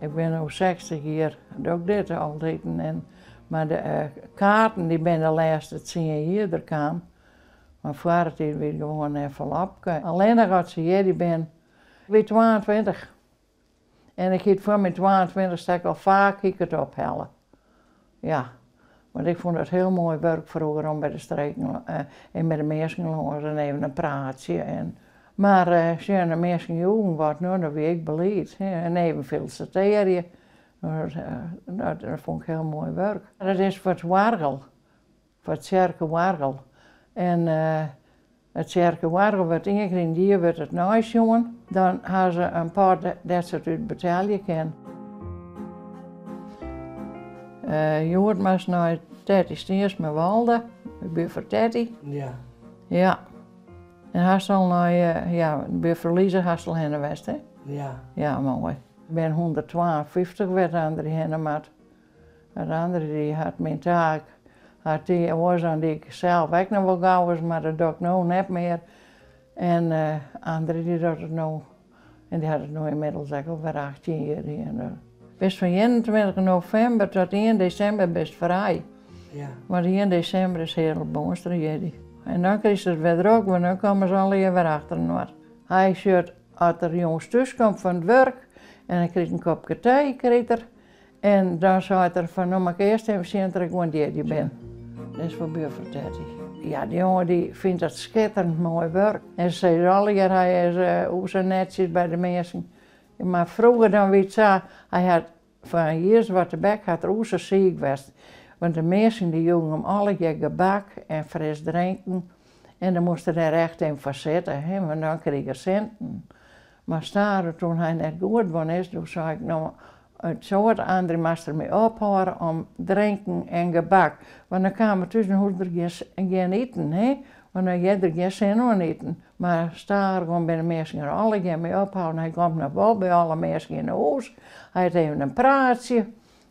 Ik ben nu 60 jaar, doe ik dit altijd. Maar de kaarten die ben de laatste 10 jaar er kwam. Maar voor het weer gewoon even opkijken. Alleen nog als ze hier ben, weer 22. En ik heb voor mijn 22 stek al vaak het ophellen. Ja, want ik vond het heel mooi werk vroeger om bij de streken en met de mensen langs en even een praatje. Maar als je de mensen jongen wordt, nou, dan weet ik beleid. En even veel sorteren. Dat vond ik heel mooi werk. Dat is voor het wargel, voor het Tjerkenwargel. En het Tjerkenwargel wordt ingericht, die wordt het nice jongen. Dan hebben ze een paar dat ze het uit betalen kennen. Je hoort maar eens naar 30 steers met Walde, ik ben voor 30. Ja. Ja. En hij al naar, ja, bij verliezen hij al heen geweest, hè? Ja. Ja, mooi. Ik ben 152 werd andere heen, maar de andere die had mijn taak. Had die was aan die ik zelf ook nog wel gauw was, maar dat doe ik nu net meer. En andere die doet het nu. En die had het nu inmiddels ook al voor 18 jaar. Best van 21 november tot 1 december best vrij. Ja. Maar 1 december is heel boonster. En dan kreeg ze het weer ook, want dan komen ze al weer achter. Hij zegt, als er jongens thuis komt van het werk en hij kreeg een kopje thee, en dan zei hij van, nou mag ik eerst even zien dat ik gewoon die ben. Dat is voor buurvrouw 30. Ja, die jongen die vindt dat schitterend mooi werk. En ze zei alle keer, hij is hoe zo netjes bij de mensen. Maar vroeger dan weet ze, hij had van hier wat de bek had er zo ziek geweest. Want de mensen die jongen hem alle keer gebak en fris drinken. En dan moesten er echt in voor zitten, hè, want dan kreeg hij centen. Maar staren toen hij net goed was, toen zei ik nou, het soort andere moest er mee ophouden om drinken en gebak. Want dan kwamen tussen hoe er geen eten, hè. Want dan had er geen zin aan eten. Maar staren gewoon bij de mensen er alle keer mee ophouden. Hij komt naar wel bij alle mensen in de huis. Hij had even een praatje.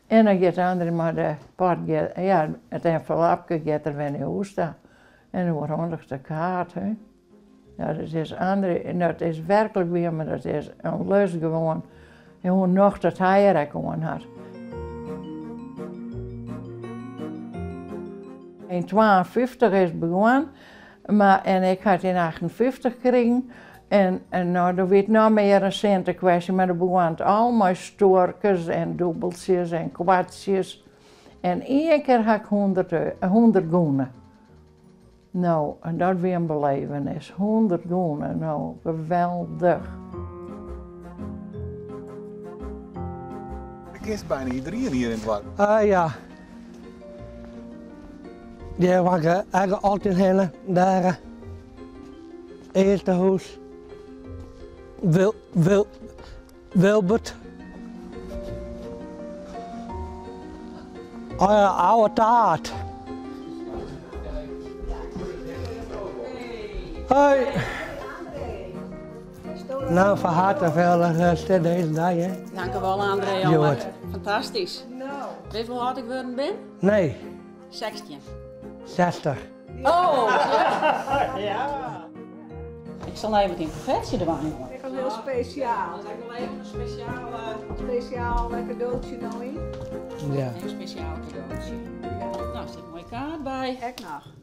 En dan gaat de andere maar de pot, ja, het envelopje gaat er weer in de huis staan. En dan wordt handig de kaart, hè. Ja, dat is andere, dat is werkelijk weer, maar dat is een lust gewoon. Gewoon nog dat hij er gewoon had. In 52 is het begonnen, en ik had in 58 gekregen. En nou, er werd nog meer een centenkwestie, maar er begon het allemaal storkers en dubbeltjes en kwartjes. En één keer had ik 100 goenen. Nou, en dat weer een belevenis. 100 goenen, nou, geweldig. Ik is bijna iedereen hier in het dorp. Ja. Die waren eigenlijk altijd heen, daar. Eerste huis. Wilbert. Oh ja, oude taart. Hoi. Nou, van harte veel deze dag, hè. Dank u wel, André. Goed. Fantastisch. Weet je hoe oud ik geworden ben? Nee, 16. 60. Oh! Ja. Ik zal even in confetti erbij, jongen. Ik ga heel speciaal. Dat is wel even een Speciaal cadeautje nou in. Ja. Een speciaal cadeautje. Nou, er zit een mooie kaart bij. Echt nog.